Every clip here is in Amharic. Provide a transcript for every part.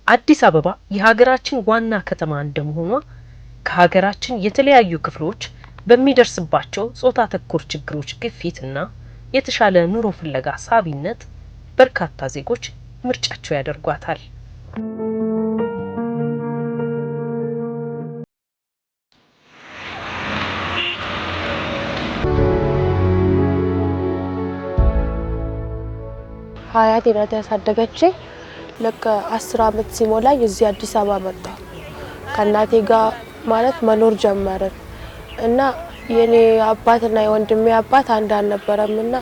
አዲስ አበባ የሀገራችን ዋና ከተማ እንደመሆኗ ከሀገራችን የተለያዩ ክፍሎች በሚደርስባቸው ጾታ ተኮር ችግሮች ግፊትና የተሻለ ኑሮ ፍለጋ ሳቢነት በርካታ ዜጎች ምርጫቸው ያደርጓታል። ሀያቴ ናት ያሳደገችኝ። ለካ 10 አመት ሲሞላኝ እዚህ አዲስ አበባ መጣሁ። ከእናቴ ጋር ማለት መኖር ጀመርን እና የኔ አባትና የወንድሜ አባት አንድ አልነበረምና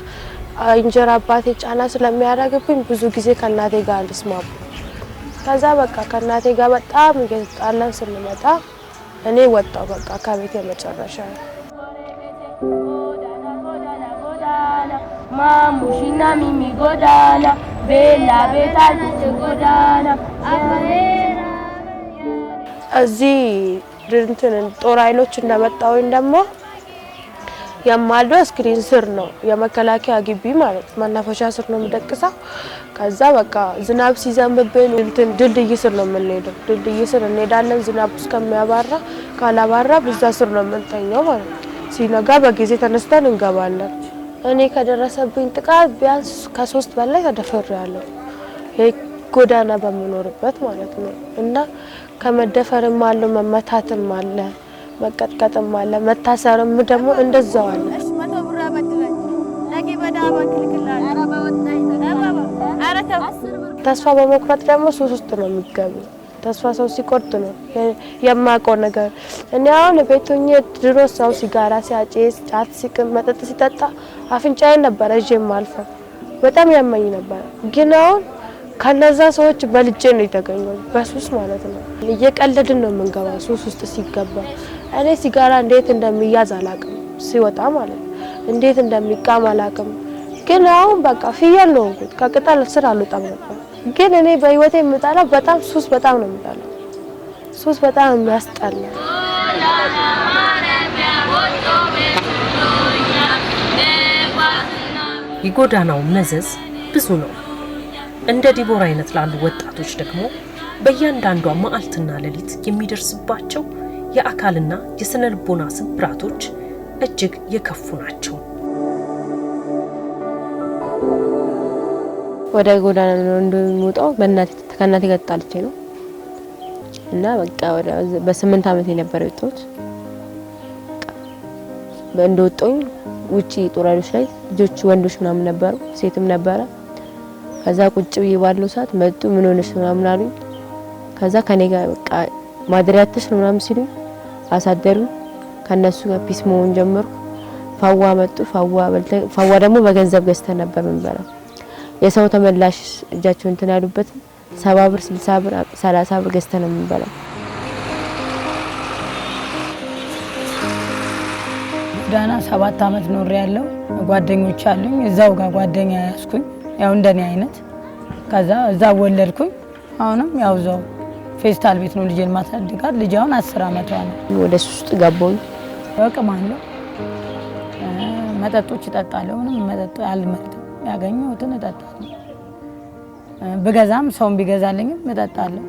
እንጀራ አባቴ ጫና ስለሚያደርግብኝ ብዙ ጊዜ ከእናቴ ጋር አልስማማም። ከዛ በቃ ከእናቴ ጋር በጣም እየተጣላን ስንመጣ እኔ ወጣሁ በቃ ከቤት የመጨረሻ ማሙሽና ሚሚ ጎዳና ቤላ ቤታል ጎዳና እዚህ ድንትን ጦር ኃይሎች እንደመጣሁኝ ደግሞ የማልዶ ስክሪን ስር ነው የመከላከያ ግቢ ማለት መናፈሻ ስር ነው የምደቅሰው። ከዛ በቃ ዝናብ ሲዘንብብን እንትን ድልድይ ስር ነው የምንሄደው። ድልድይ ስር እንሄዳለን ዝናብ እስከሚያባራ ካላባራ በዛ ስር ነው የምንተኛው ማለት ነው። ሲነጋ በጊዜ ተነስተን እንገባለን። እኔ ከደረሰብኝ ጥቃት ቢያንስ ከ3 በላይ ተደፈራለሁ። ጎዳና በመኖርበት ማለት ነው እና ከመደፈርም አለ መመታትም አለ መቀጥቀጥም አለ መታሰርም ደግሞ እንደዛው አለ። ተስፋ በመቁረጥ ደግሞ ሱስ ውስጥ ነው የሚገባው። ተስፋ ሰው ሲቆርጥ ነው የማውቀው ነገር። እኔ አሁን ቤቱኝ ድሮ ሰው ሲጋራ ሲያጨስ ጫት ሲቅም መጠጥ ሲጠጣ አፍንጫዬን ነበር እጄም አልፈ በጣም ያመኝ ነበር። ግን አሁን ከነዛ ሰዎች በልጬ ነው የተገኘው በሱስ ማለት ነው። እየቀለድን ነው የምንገባው ሱስ ውስጥ ሲገባ። እኔ ሲጋራ እንዴት እንደሚያዝ አላውቅም ሲወጣ ማለት ነው እንዴት እንደሚቃም አላውቅም። ግን አሁን በቃ ፍየል ነው እንኩት ከቅጠል ስር አልወጣም ነበር። ግን እኔ በህይወቴ የምጣላው በጣም ሱስ በጣም ነው የምጣላው። ሱስ በጣም የሚያስጠላ የጎዳናው መዘዝ ብዙ ነው። እንደ ዲቦራ አይነት ላሉ ወጣቶች ደግሞ በእያንዳንዷ መዓልትና ሌሊት የሚደርስባቸው የአካልና የስነ ልቦና ስብራቶች እጅግ የከፉ ናቸው። ወደ ጎዳና ነው እንደምወጣው ከእናቴ ጋር ተጣልቼ ነው እና በቃ በ8 አመት የነበረ ወጣሁት። እንደወጣሁኝ ውጪ ጦር ኃይሎች ላይ ልጆች ወንዶች ምናምን ነበሩ ሴትም ነበረ። ከዛ ቁጭ ብዬ ባለው ሰዓት መጡ ምን ሆነሽ ምናምን አሉኝ። ከዛ ከኔ ጋር በቃ ማድሪያትሽ ምናምን ሲሉኝ አሳደሩ። ከነሱ ጋር ፒስ መሆን ጀመርኩ። ፋዋ መጡ ፋዋ ደግሞ በገንዘብ ገዝተን ነበር ምንበላው። የሰው ተመላሽ እጃቸው እንትን ያሉበት 70 ብር 60 ብር 30 ብር ገዝተን ነው የምንበላው። ጎዳና 7 አመት ኖር ያለው ጓደኞች አሉኝ። እዛው ጋር ጓደኛ ያስኩኝ ያው እንደኔ አይነት። ከዛ እዛው ወለድኩኝ። አሁንም ያው እዛው ፌስታል ቤት ነው ልጄን ማሳደጋት። ልጅ አሁን 10 አመቷ ነው። ወደ ሱስ ውስጥ ገባሁኝ። እቅማለሁ፣ መጠጦች እጠጣለሁ። ምንም መጠጥ አልመርጥም። ያገኘሁትን እጠጣለሁ። ብገዛም ሰውን ቢገዛልኝም እጠጣለሁ።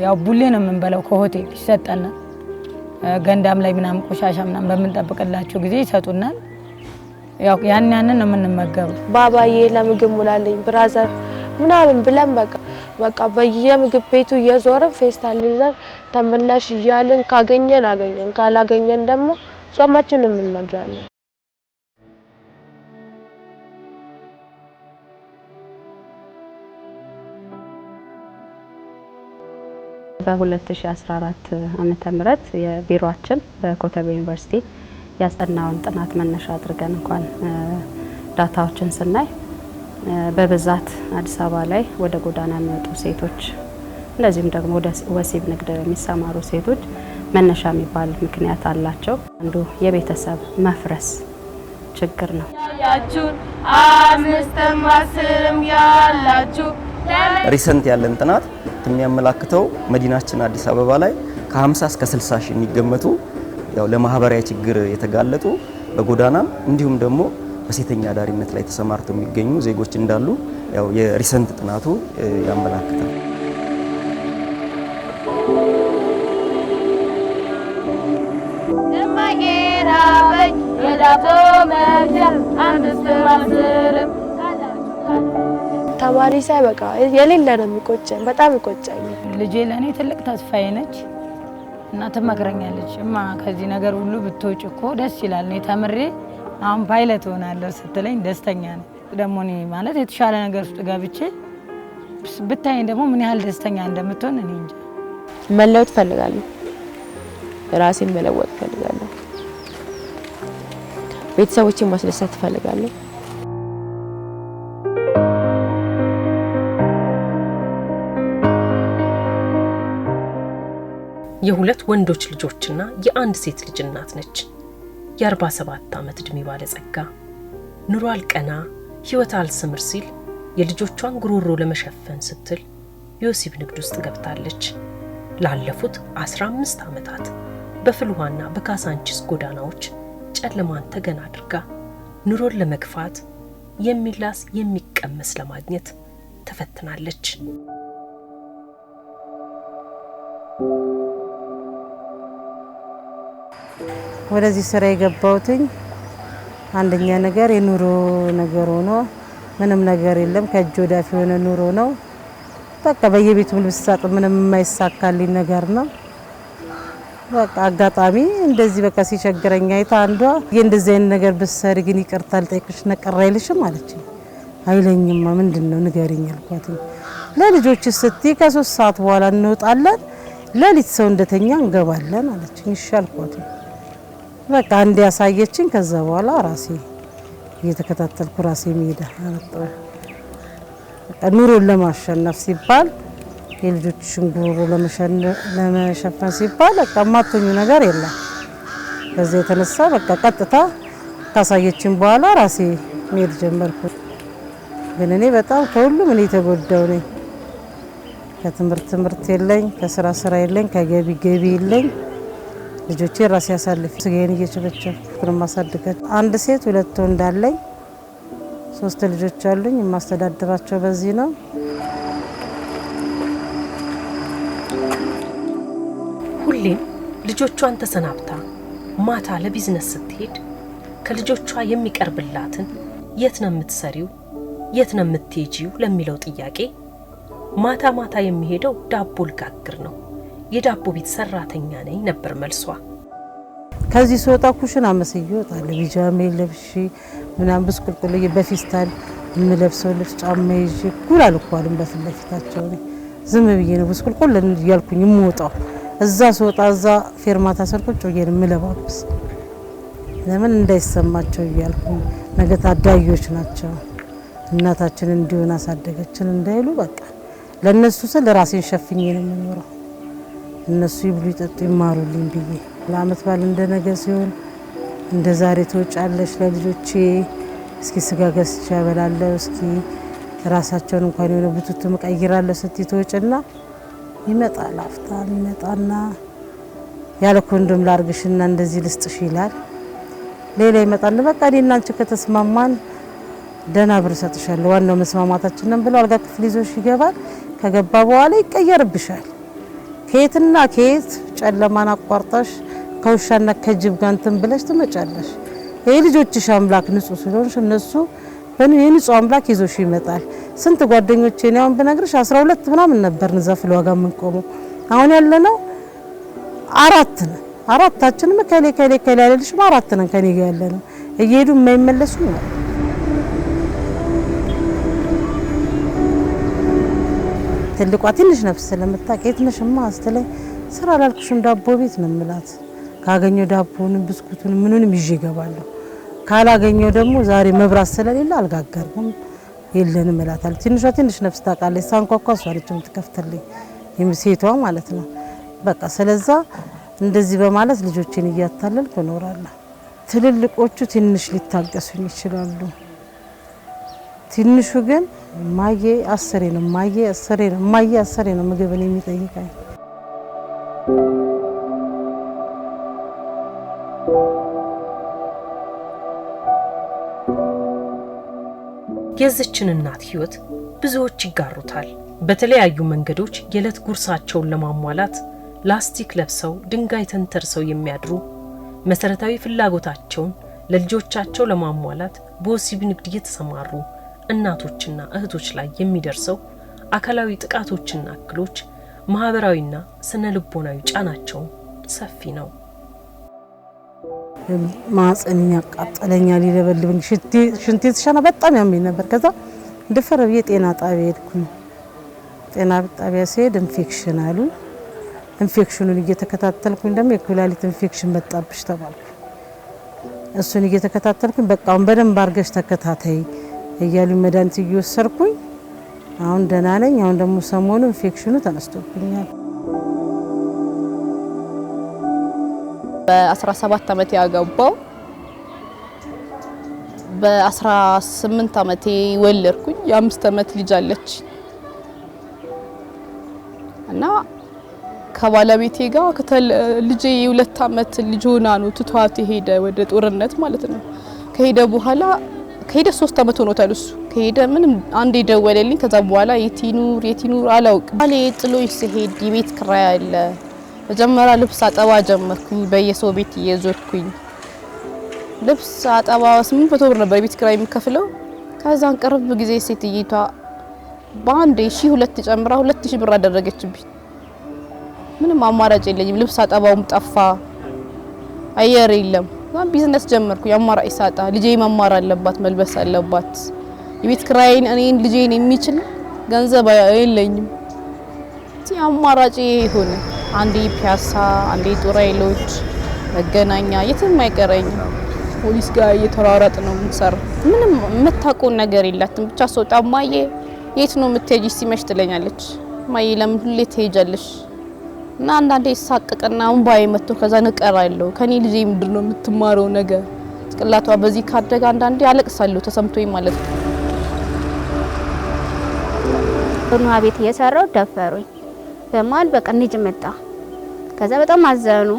ያው ቡሌ ነው የምንበላው ከሆቴል ይሰጠናል። ገንዳም ላይ ምናምን ቆሻሻ ምናምን በምንጠብቅላቸው ጊዜ ይሰጡናል። ያው ያንን ነው የምንመገበው። ባባዬ ለምግብ ሙላልኝ ብራዘር ምናምን ብለን በቃ በየምግብ ቤቱ እየዞርን ፌስታል ይዘን ተመላሽ እያልን ካገኘን አገኘን ካላገኘን ደግሞ ጾማችንን እንመድራለን። በ2014 ዓመተ ምህረት የቢሮአችን በኮተቤ ዩኒቨርሲቲ ያስጠናውን ጥናት መነሻ አድርገን እንኳን ዳታዎችን ስናይ በብዛት አዲስ አበባ ላይ ወደ ጎዳና የሚወጡ ሴቶች እንደዚህም ደግሞ ወደ ወሲብ ንግድ የሚሰማሩ ሴቶች መነሻ የሚባል ምክንያት አላቸው። አንዱ የቤተሰብ መፍረስ ችግር ነው። ሪሰንት ያለን ጥናት የሚያመላክተው መዲናችን አዲስ አበባ ላይ ከ50 እስከ 60 ሺህ የሚገመቱ ያው ለማህበራዊ ችግር የተጋለጡ በጎዳናም እንዲሁም ደግሞ በሴተኛ አዳሪነት ላይ ተሰማርተው የሚገኙ ዜጎች እንዳሉ ያው የሪሰንት ጥናቱ ያመላክታል። ተማሪ ሳይ በቃ የሌለ ነው የሚቆጨኝ፣ በጣም ይቆጨኝ። ልጄ ለኔ ትልቅ ተስፋዬ ነች እና ትመክረኛለች። እማ ከዚህ ነገር ሁሉ ብትወጪ እኮ ደስ ይላል፣ እኔ ተምሬ አሁን ፓይለት ሆናለሁ ስትለኝ ደስተኛ ነኝ። ደግሞ እኔ ማለት የተሻለ ነገር ውስጥ ገብቼ ብታይኝ ደግሞ ምን ያህል ደስተኛ እንደምትሆን እኔ እንጃ። መለወጥ ፈልጋለሁ፣ ራሴን መለወጥ ፈልጋለሁ፣ ቤተሰቦቼን ማስደሰት ፈልጋለሁ። የሁለት ወንዶች ልጆችና የአንድ ሴት ልጅ እናት ነች። የ47 ዓመት እድሜ ባለጸጋ ኑሮ አልቀና ህይወት አልሰምር ሲል የልጆቿን ጉሮሮ ለመሸፈን ስትል የወሲብ ንግድ ውስጥ ገብታለች። ላለፉት 15 ዓመታት በፍልውሃና በካሳንቺስ ጎዳናዎች ጨለማን ተገና አድርጋ ኑሮን ለመግፋት የሚላስ የሚቀመስ ለማግኘት ተፈትናለች። ወደዚህ ስራ የገባሁትኝ አንደኛ ነገር የኑሮ ነገር ሆኖ ምንም ነገር የለም፣ ከእጅ ወዳፍ የሆነ ኑሮ ነው። በቃ በየቤቱ ልብስ ሳጥ ምንም የማይሳካልኝ ነገር ነው። በቃ አጋጣሚ እንደዚህ በቃ ሲቸግረኝ አይታ አንዷ እንደዚህ አይነት ነገር ብትሰሪ ግን ይቅርታ ልጠይቅሽ ነቀር አይልሽም አለች። አይለኝማ ምንድነው ንገሪኝ አልኳት። ለልጆች ስትይ ከ3 ሰዓት በኋላ እንወጣለን፣ ለሊት ሰው እንደተኛ እንገባለን አለች። እሺ አልኳት። በቃ አንዴ ያሳየችኝ። ከዛ በኋላ ራሴ እየተከታተልኩ ራሴ ሜዳ አመጣሁ። በቃ ኑሮን ለማሸነፍ ሲባል የልጆችሽን ጉሮሮ ለመሸፈን ሲባል በቃ ማጥቶኝ ነገር የለም። ከዛ የተነሳ በቃ ቀጥታ ካሳየችኝ በኋላ ራሴ ሜድ ጀመርኩ። ግን እኔ በጣም ከሁሉም እኔ ተጎዳው ነኝ። ከትምህርት የለኝ፣ ከስራ የለኝ፣ ከገቢ የለኝ። ልጆቼ ራሴ ያሳልፍ ስጋዬን እየቸበቸብኩ ማሳደጋት። አንድ ሴት 2 ወንድ አለኝ፣ 3 ልጆች አሉኝ። የማስተዳድራቸው በዚህ ነው። ሁሌም ልጆቿን ተሰናብታ ማታ ለቢዝነስ ስትሄድ ከልጆቿ የሚቀርብላትን የት ነው የምትሰሪው፣ የት ነው የምትሄጂው ለሚለው ጥያቄ ማታ ማታ የሚሄደው ዳቦ ልጋግር ነው፣ የዳቦ ቤት ሰራተኛ ነኝ ነበር መልሷ። ከዚህ ስወጣ ኩሽና መስዬ እወጣለሁ። ቢጃሜ ለብሼ ምናምን ብስቁልቁል በፊስታል የምለብሰው ልብስ ጫማ ይዤ ጉል አልኳልም በፊት ለፊታቸው ነው። ዝም ብዬ ነው ብስቁልቁል እያልኩኝ የምወጣው። እዛ ስወጣ እዛ ፌርማታ ሰርቆጭ ብዬ ነው የምለባብስ። ለምን እንዳይሰማቸው እያልኩኝ ነገ ታዳጊዎች ናቸው፣ እናታችን እንዲሆን አሳደገችን እንዳይሉ በቃ ለነሱ ስለ ራሴን ሸፍኜ ነው የምኖረው። እነሱ ይብሉ ይጠጡ ይማሩልኝ ብዬ ለአመት ባል እንደነገ ሲሆን እንደ ዛሬ ትወጫለሽ ለልጆቼ እስኪ ስጋ ገዝቼ ያበላለሁ፣ እስኪ ራሳቸውን እንኳን የሆነ ቡቱት መቀይራለሁ ስትይ ትወጭና ይመጣል አፍታም ይመጣና ያለ ኮንዶም ላርግሽና እንደዚህ ልስጥሽ ይላል። ሌላ ይመጣል በቃ እኔና አንቺ ከተስማማን ደህና ብር ሰጥሻለሁ፣ ዋናው መስማማታችን ነው ብሎ አልጋ ክፍል ይዞሽ ይገባል። ከገባ በኋላ ይቀየርብሻል። ከየትና ከየት ጨለማን አቋርጣሽ ከውሻና ከጅብ ጋር እንትን ብለሽ ትመጫለሽ። የልጆችሽ አምላክ ንጹህ ስለሆንሽ እነሱ የንጹህ አምላክ ይዞሽ ይመጣል። ስንት ጓደኞቼ ነው አሁን ብነግርሽ 12 ምናምን ነበር ንዛፍል ዋጋ የምንቆመው። አሁን ያለነው 4 ነን። 4ታችንም ከሌ ያለልሽም 4 ነን ከኔ ጋር ያለነው እየሄዱ የማይመለሱ ነው። ትልቋ ትንሽ ነፍስ ስለምታውቅ የት ነሽማ አስተለኝ ስራ አላልኩሽም ዳቦ ቤት ነው የምላት። ካገኘው ዳቦንም ብስኩቱን ምኑንም ይዤ እገባለሁ። ካላገኘው ደግሞ ዛሬ መብራት ስለሌለ አልጋገርኩም የለንም እላታለሁ። ትንሽ ነፍስ ታውቃለች። ሳንኳኳ እሷ ነች የምትከፍትልኝ ሴቷ ማለት ነው። በቃ ስለዛ እንደዚህ በማለት ልጆችን እያታለልኩ እኖራለሁ። ትልልቆቹ ትንሽ ሊታገሱኝ ይችላሉ። ትንሹ ግን ማዬ 10 ነው ማዬ 10 ነው ምግብን የሚጠይቀኝ። የዚችን እናት ህይወት ብዙዎች ይጋሩታል። በተለያዩ መንገዶች የዕለት ጉርሳቸውን ለማሟላት ላስቲክ ለብሰው ድንጋይ ተንተርሰው የሚያድሩ፣ መሰረታዊ ፍላጎታቸውን ለልጆቻቸው ለማሟላት በወሲብ ንግድ የተሰማሩ እናቶችና እህቶች ላይ የሚደርሰው አካላዊ ጥቃቶችና እክሎች ማህበራዊና ስነ ልቦናዊ ጫናቸው ሰፊ ነው። ማጽን ያቃጠለኛል፣ ይለበልብኝ፣ ሽንቴ ሲሻና በጣም ያመኝ ነበር። ከዛ እንደፈረብ የጤና ጣቢያ ሄድኩኝ። ጤና ጣቢያ ሲሄድ ኢንፌክሽን አሉ። ኢንፌክሽኑን እየተከታተልኩኝ ደግሞ የኩላሊት ኢንፌክሽን መጣብሽ ተባልኩ። እሱን እየተከታተልኩኝ በቃ አሁን በደንብ አርገሽ ተከታታይ እያሉ መድኃኒት እየወሰድኩኝ አሁን ደህና ነኝ። አሁን ደግሞ ሰሞኑ ኢንፌክሽኑ ተነስቶብኛል። በ17 ዓመቴ ያገባው በ18 ዓመቴ ወለድኩኝ። የ5 ዓመት ልጅ አለች እና ከባለቤቴ ጋር ልጄ የ2 ዓመት ልጅ ሆና ነው ትቷት ሄደ፣ ወደ ጦርነት ማለት ነው። ከሄደ በኋላ ከሄደ 3 ዓመት ሆኖታል። እሱ ከሄደ ምንም አንዴ ደወለልኝ። ከዛ በኋላ የቲኑር አላውቅም። ባሌ ጥሎኝ ሲሄድ የቤት ክራይ አለ። መጀመሪያ ልብስ አጠባ ጀመርኩኝ። በየሰው ቤት እየዞርኩኝ ልብስ አጠባ 800 ብር ነበር የቤት ክራይ የምከፍለው። ከዛን ቅርብ ጊዜ ሴትይቷ በአንዴ 1200 ጨምራ 2000 ብር አደረገችብኝ። ምንም አማራጭ የለኝም። ልብስ አጠባውም ጠፋ፣ አየር የለም። ቢዝነስ ጀመርኩ። አማራጭ ሳጣ ልጄ መማር አለባት፣ መልበስ አለባት። የቤት ክራይን እኔን ልጄን የሚችል ገንዘብ የለኝም። እቲ አማራጭ ይሁን አንዴ ፒያሳ፣ አንዴ ጦር ኃይሎች፣ መገናኛ፣ የትም አይቀረኝ። ፖሊስ ጋር እየተሯሯጥ ነው የምሰራው። ምንም የምታውቀው ነገር የላትም። ብቻ ሰውጣ ማየ የት ነው የምትሄጂ ሲመሽ ትለኛለች። ማየ ለምን ሁሌ ትሄጃለሽ? እና አንዳንዴ ሳቅቅና እንባዬ መጥቶ ከዛ ንቀራለሁ። ከኔ ልጄ ምንድን ነው የምትማረው ነገር ጭንቅላቷ በዚህ ካደጋ አንዳንዴ አለቅሳለሁ ተሰምቶኝ ማለት ነው። ቡና ቤት እየሰራው ደፈሩኝ። በማል በቃ ልጅ መጣ። ከዛ በጣም አዘኑ።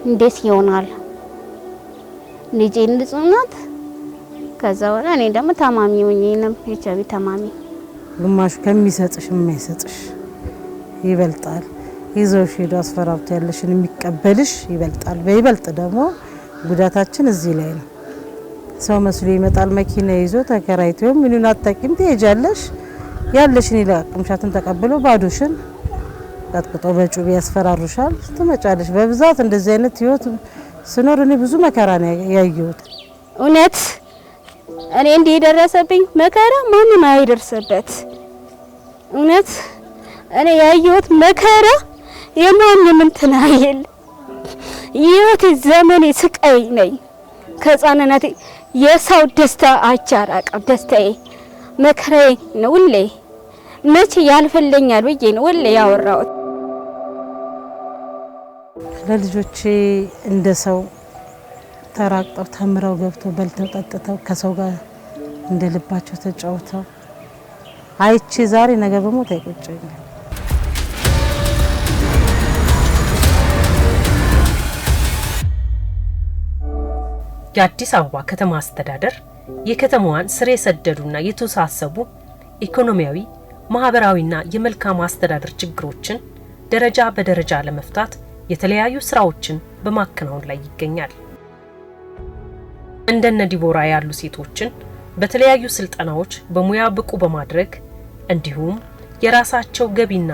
እንዴት ይሆናል ልጄ ንጹህ ናት። ከዛ ወላ እኔ ደግሞ ታማሚ ሆኜ ነው ኤችአይቪ ታማሚ። ግማሹ ከሚሰጥሽ የማይሰጥሽ ይበልጣል። ይዘውሽ ሄዶ አስፈራርቶ ያለሽን የሚቀበልሽ ይበልጣል። በይበልጥ ደግሞ ጉዳታችን እዚህ ላይ ነው። ሰው መስሎ ይመጣል መኪና ይዞ ተከራይቶ ምኑን አጣቂም ትሄጃለሽ። ያለሽን ይለቅምሻትን ተቀብሎ ባዶሽን ቀጥቅጦ በጩቤ ያስፈራሩሻል። ትመጫለሽ። በብዛት እንደዚህ አይነት ህይወት ስኖር እኔ ብዙ መከራ ነው ያየሁት። እውነት እኔ እንዲህ የደረሰብኝ መከራ ማንም አይደርስበት። እውነት እኔ ያየሁት መከራ የማንም እንትን አይል። ህይወት ዘመኔ ስቃይ ነኝ። ከጻነናቴ የሰው ደስታ አቻራቀም ደስታዬ መከራዬ ነው። ሁሌ መቼ ያልፈለኛል ብዬ ነው ሁሌ ያወራሁት። ለልጆቼ እንደ ሰው ተራቅጠው ተምረው ገብተው በልተው ጠጥተው ከሰው ጋር እንደ ልባቸው ተጫውተው አይቼ ዛሬ ነገ በሞት አይቆጨኝም። የአዲስ አበባ ከተማ አስተዳደር የከተማዋን ስር የሰደዱና የተወሳሰቡ ኢኮኖሚያዊ፣ ማህበራዊና የመልካም አስተዳደር ችግሮችን ደረጃ በደረጃ ለመፍታት የተለያዩ ስራዎችን በማከናወን ላይ ይገኛል። እንደነ ዲቦራ ያሉ ሴቶችን በተለያዩ ስልጠናዎች በሙያ ብቁ በማድረግ እንዲሁም የራሳቸው ገቢና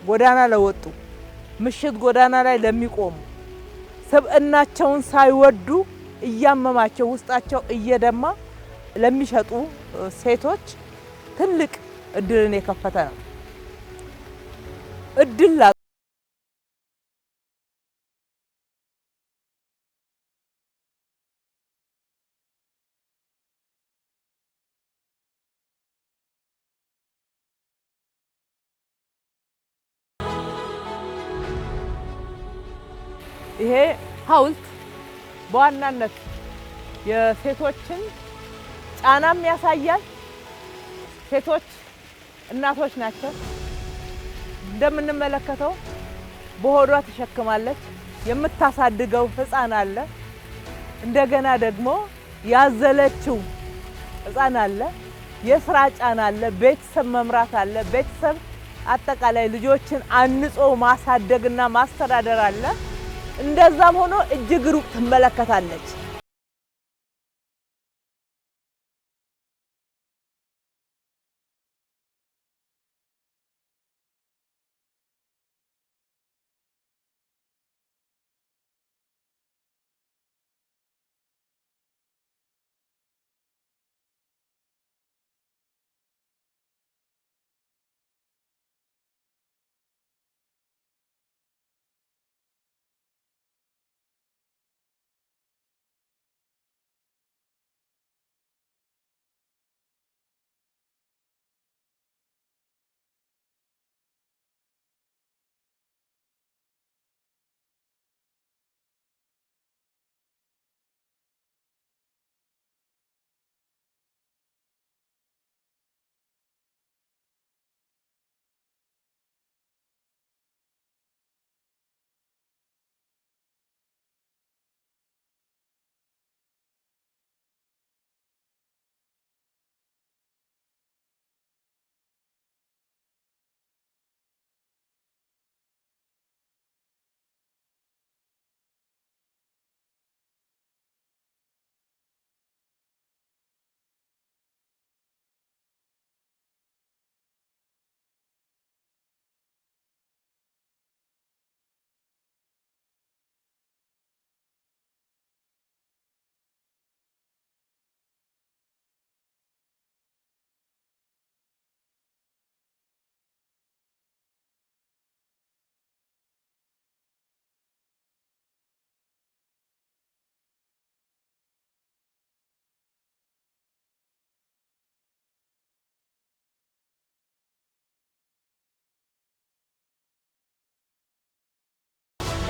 ጎዳና ለወጡ ምሽት ጎዳና ላይ ለሚቆሙ ስብዕናቸውን ሳይወዱ እያመማቸው ውስጣቸው እየደማ ለሚሸጡ ሴቶች ትልቅ እድልን የከፈተ ነው። እድል ይሄ ሐውልት በዋናነት የሴቶችን ጫናም ያሳያል። ሴቶች እናቶች ናቸው። እንደምንመለከተው በሆዷ ተሸክማለች። የምታሳድገው ሕፃን አለ። እንደገና ደግሞ ያዘለችው ሕፃን አለ። የስራ ጫና አለ። ቤተሰብ መምራት አለ። ቤተሰብ አጠቃላይ ልጆችን አንጾ ማሳደግና ማስተዳደር አለ። እንደዛም ሆኖ እጅግ ሩቅ ትመለከታለች።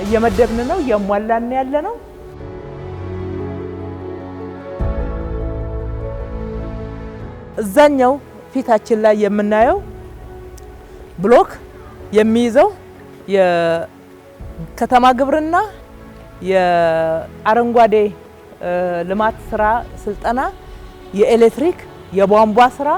እየመደብን ነው፣ እያሟላን ያለ ነው። እዛኛው ፊታችን ላይ የምናየው ብሎክ የሚይዘው የከተማ ግብርና የአረንጓዴ ልማት ስራ ስልጠና፣ የኤሌክትሪክ የቧንቧ ስራ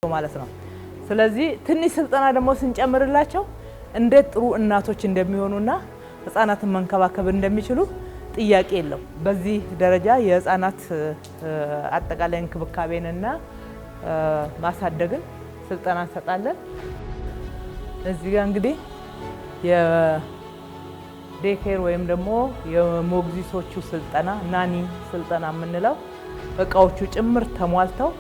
ማለት ነው። ስለዚህ ትንሽ ስልጠና ደግሞ ስንጨምርላቸው እንዴት ጥሩ እናቶች እንደሚሆኑና ህፃናትን መንከባከብ እንደሚችሉ ጥያቄ የለው። በዚህ ደረጃ የህፃናት አጠቃላይ እንክብካቤንና ማሳደግን ስልጠና እንሰጣለን። እዚህ ጋር እንግዲህ የዴኬር ወይም ደግሞ የሞግዚቶቹ ስልጠና ናኒ ስልጠና የምንለው እቃዎቹ ጭምር ተሟልተው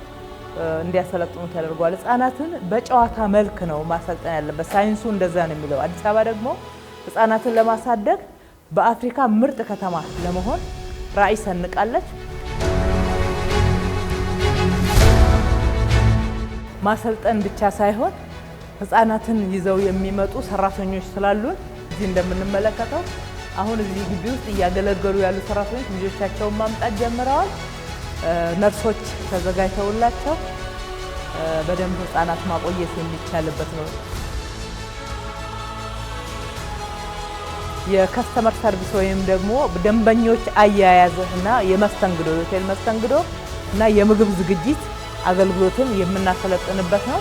እንዲያሰለጥኑ ተደርጓል። ህፃናትን በጨዋታ መልክ ነው ማሰልጠን ያለበት። ሳይንሱ እንደዛ ነው የሚለው። አዲስ አበባ ደግሞ ህፃናትን ለማሳደግ በአፍሪካ ምርጥ ከተማ ለመሆን ራዕይ ሰንቃለች። ማሰልጠን ብቻ ሳይሆን ህፃናትን ይዘው የሚመጡ ሰራተኞች ስላሉን እዚህ እንደምንመለከተው አሁን እዚህ ግቢ ውስጥ እያገለገሉ ያሉ ሰራተኞች ልጆቻቸውን ማምጣት ጀምረዋል። ነርሶች ተዘጋጅተውላቸው በደንብ ህፃናት ማቆየት የሚቻልበት ነው። የከስተመር ሰርቪስ ወይም ደግሞ ደንበኞች አያያዝ እና የመስተንግዶ ሆቴል መስተንግዶ እና የምግብ ዝግጅት አገልግሎትን የምናሰለጥንበት ነው።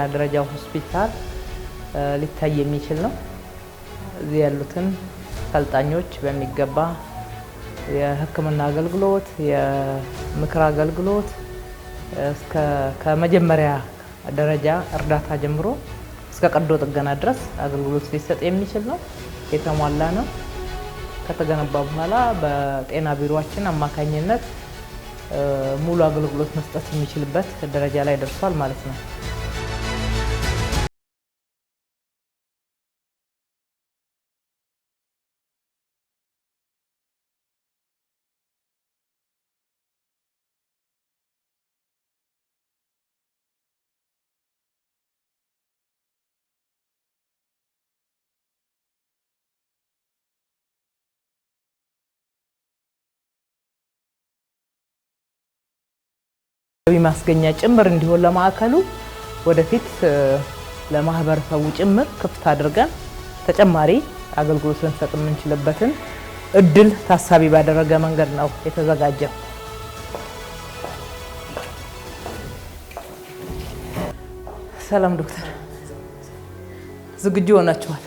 ደረጃው ሆስፒታል ሊታይ የሚችል ነው። እዚህ ያሉትን ሰልጣኞች በሚገባ የሕክምና አገልግሎት፣ የምክር አገልግሎት እስከ ከመጀመሪያ ደረጃ እርዳታ ጀምሮ እስከ ቀዶ ጥገና ድረስ አገልግሎት ሊሰጥ የሚችል ነው። የተሟላ ነው። ከተገነባ በኋላ በጤና ቢሮአችን አማካኝነት ሙሉ አገልግሎት መስጠት የሚችልበት ደረጃ ላይ ደርሷል ማለት ነው። ማስገኛ ጭምር እንዲሆን ለማዕከሉ ወደፊት ለማህበረሰቡ ጭምር ክፍት አድርገን ተጨማሪ አገልግሎት ልንሰጥ የምንችልበትን እድል ታሳቢ ባደረገ መንገድ ነው የተዘጋጀው። ሰላም ዶክተር፣ ዝግጁ ሆናችኋል?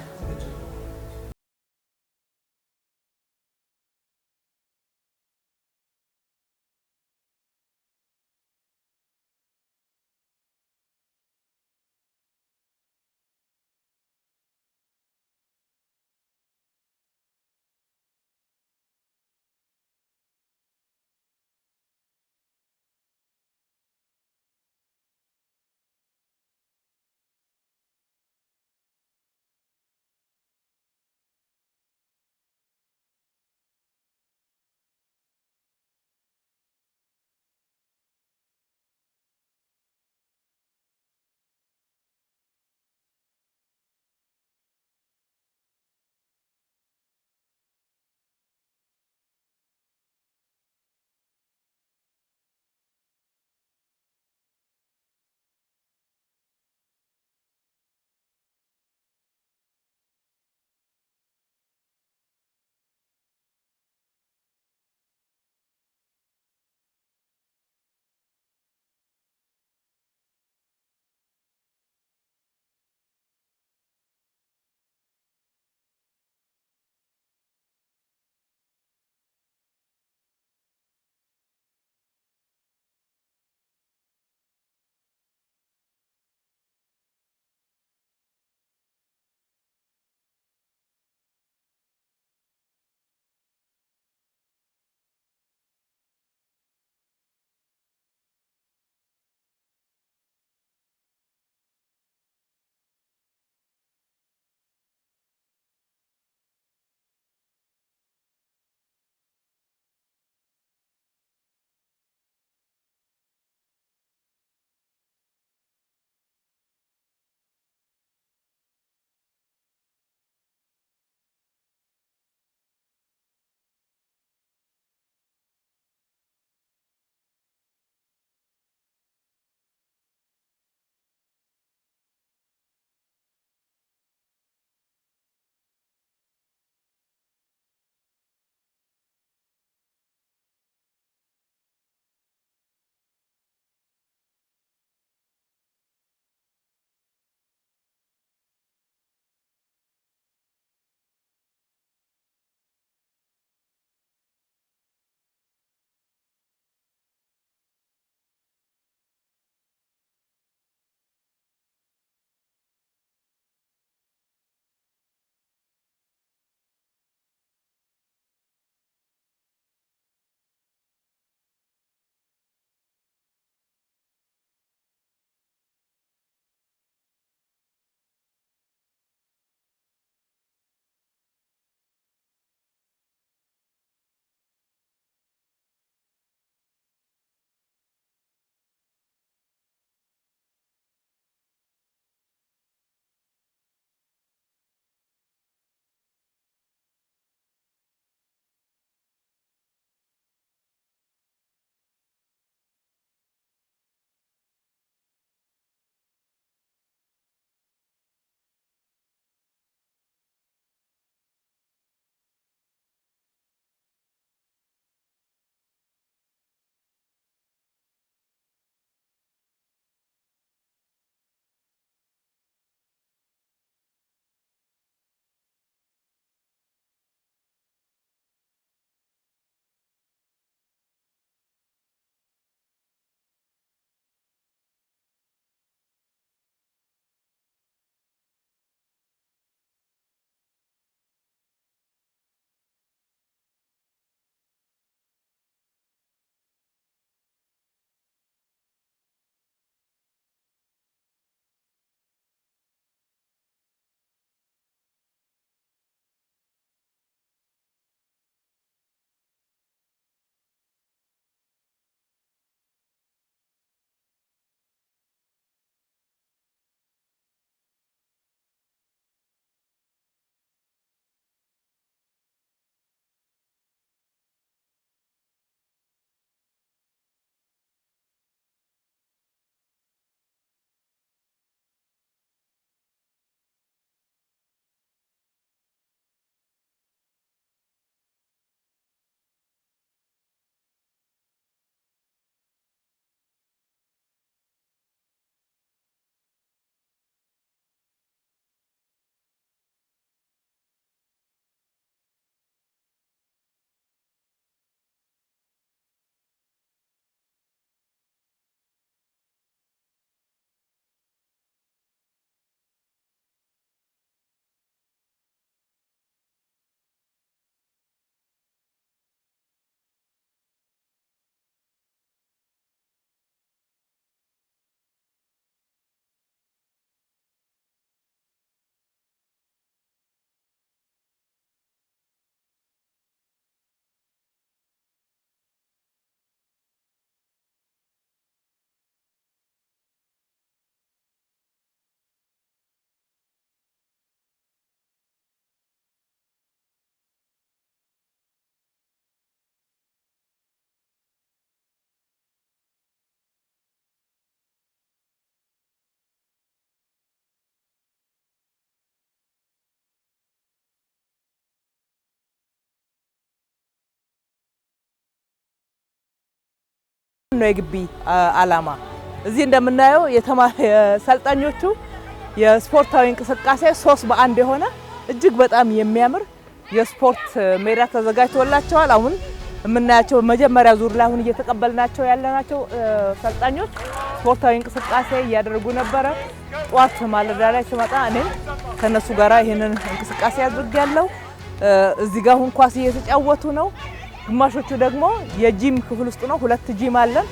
ዋናው የግቢ አላማ። እዚህ እንደምናየው ሰልጣኞቹ የስፖርታዊ እንቅስቃሴ 3 በ1 የሆነ እጅግ በጣም የሚያምር የስፖርት ሜዳ ተዘጋጅቶላቸዋል። አሁን የምናያቸው መጀመሪያ ዙር ላይ አሁን እየተቀበልናቸው ያለናቸው ሰልጣኞች ስፖርታዊ እንቅስቃሴ እያደረጉ ነበረ። ጧት ማለዳ ላይ ስመጣ እኔም ከነሱ ጋራ ይሄንን እንቅስቃሴ አድርጌያለሁ። እዚህ ጋር አሁን ኳስ እየተጫወቱ ነው። ግማሾቹ ደግሞ የጂም ክፍል ውስጥ ነው። 2 ጂም አለን።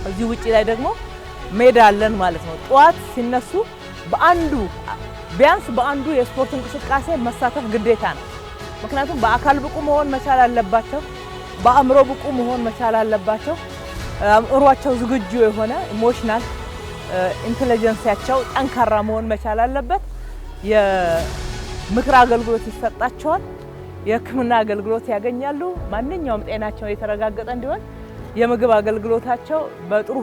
እዚህ ውጪ ላይ ደግሞ ሜዳ አለን ማለት ነው። ጧት ሲነሱ ቢያንስ በአንዱ የስፖርት እንቅስቃሴ መሳተፍ ግዴታ ነው። ምክንያቱም በአካል ብቁ መሆን መቻል አለባቸው፣ በአእምሮ ብቁ መሆን መቻል አለባቸው። አእምሯቸው ዝግጁ የሆነ ኢሞሽናል ኢንተለጀንሲያቸው ጠንካራ መሆን መቻል አለበት። የምክር አገልግሎት ይሰጣቸዋል፣ የሕክምና አገልግሎት ያገኛሉ። ማንኛውም ጤናቸው የተረጋገጠ እንዲሆን የምግብ አገልግሎታቸው በጥሩ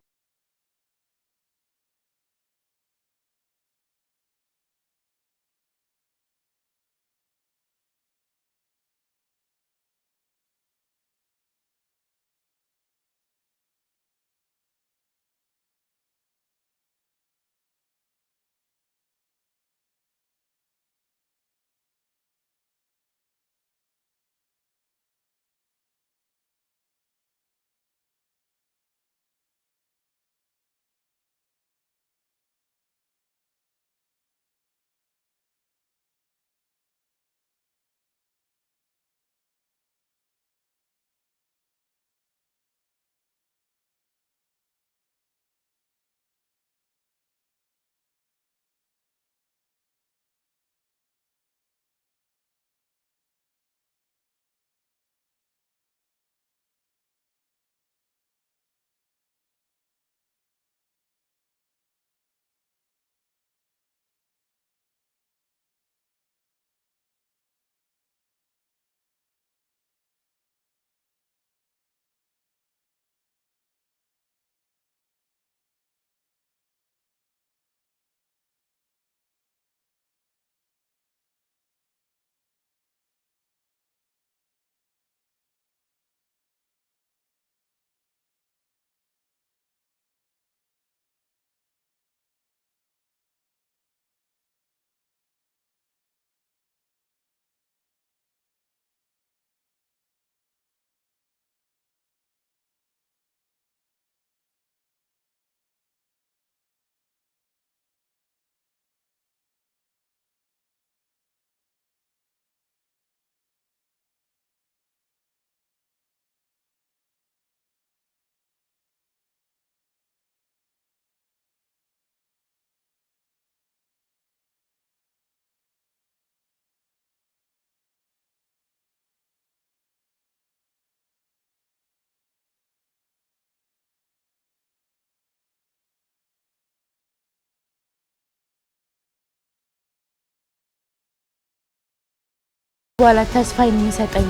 በኋላ ተስፋ የሚሰጠኝ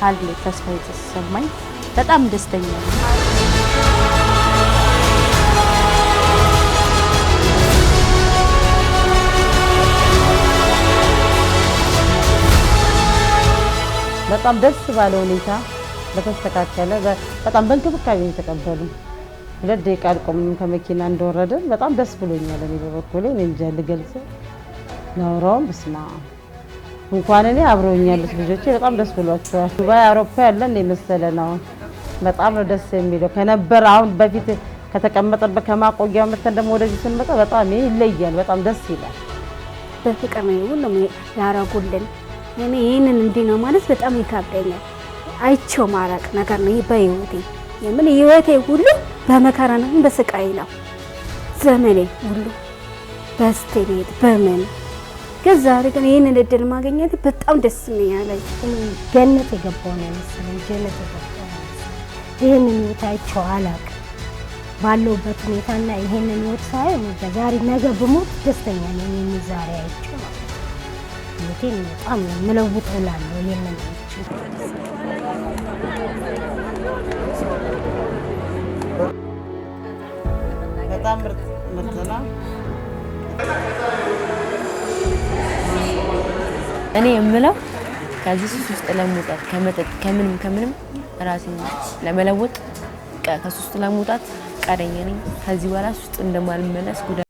አለ። ተስፋ የተሰማኝ በጣም ደስተኛ ነኝ። በጣም ደስ ባለ ሁኔታ በተስተካከለ በጣም በእንክብካቤ የተቀበሉ 2 ደቂቃ አልቆምንም ከመኪና እንደወረድን በጣም ደስ ብሎኛል። እኔ በበኩሌ እኔ እንጃ ልገልጽ ናውራውን በስማ እንኳን እኔ አብረውኛል ልጆቼ በጣም ደስ ብሏቸዋል። ዱባይ አውሮፓ ያለን የመሰለ ነው። በጣም ነው ደስ የሚለው ከነበር አሁን በፊት ከተቀመጠበት ከማቆያው መተን ደግሞ ወደዚህ ስንመጣ በጣም ይለያል። በጣም ደስ ይላል። በፍቅር ነው ሁሉም ያረጉልን። እኔ ይሄንን እንዲህ ነው ማለት በጣም ይከብደኛል። አይቼው ማራቅ ነገር ነው በህይወቴ የምን ህይወቴ ሁሉ በመከራ ነው በስቃይ ነው ዘመኔ ሁሉ በስተቤት በምን ከዛሬ ግን ይሄንን እድል ማግኘት በጣም ደስ የሚያለኝ ገነት የገባው ነው መሰለኝ። ጀነት የገባው ነው ይሄንን ህይወታቸው አላቅ ባለውበት ሁኔታና ይሄንን ህይወት ሳይ ዛሬ ነገ ብሞት ደስተኛ ነኝ። እኔ ዛሬ አይቼው ህይወቴን በጣም መለውጠው እላለሁ። ይሄንን በጣም ምርጥና እኔ የምለው ከዚህ ውስጥ ለመውጣት ከመጠጥ ከምንም ራሴን ለመለወጥ በቃ ከሱስ ለመውጣት ፈቃደኛ ነኝ። ከዚህ በኋላ ውስጥ እንደማልመለስ ጉዳይ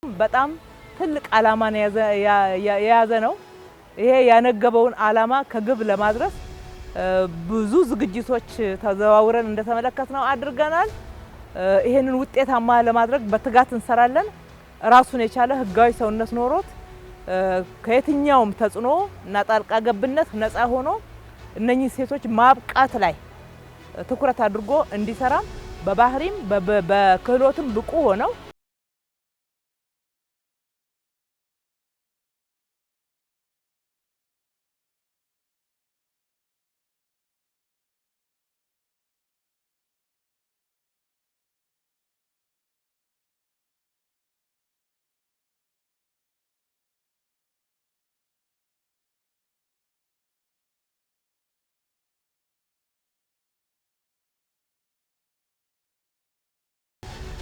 በጣም ትልቅ ዓላማን የያዘ ነው። ይሄ ያነገበውን ዓላማ ከግብ ለማድረስ ብዙ ዝግጅቶች ተዘዋውረን እንደተመለከትነው አድርገናል። ይሄንን ውጤታማ ለማድረግ በትጋት እንሰራለን። ራሱን የቻለ ህጋዊ ሰውነት ኖሮት ከየትኛውም ተጽዕኖ እና ጣልቃ ገብነት ነፃ ሆኖ እነኚህ ሴቶች ማብቃት ላይ ትኩረት አድርጎ እንዲሰራ በባህሪም በክህሎትም ብቁ ሆነው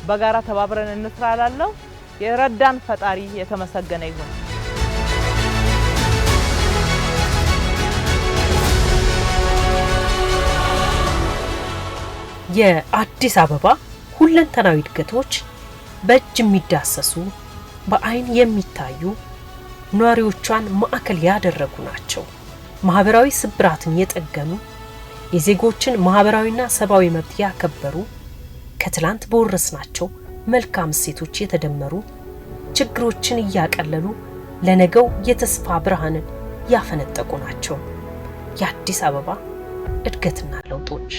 በጋራ ተባብረን እንስራላለው። የረዳን ፈጣሪ የተመሰገነ ይሁን። የአዲስ አበባ ሁለንተናዊ እድገቶች በእጅ የሚዳሰሱ በአይን የሚታዩ ኗሪዎቿን ማዕከል ያደረጉ ናቸው። ማህበራዊ ስብራትን የጠገኑ የዜጎችን ማህበራዊና ሰብአዊ መብት ያከበሩ ከትላንት በወረስናቸው መልካም እሴቶች የተደመሩ ችግሮችን እያቀለሉ ለነገው የተስፋ ብርሃንን ያፈነጠቁ ናቸው። የአዲስ አበባ እድገትና ለውጦች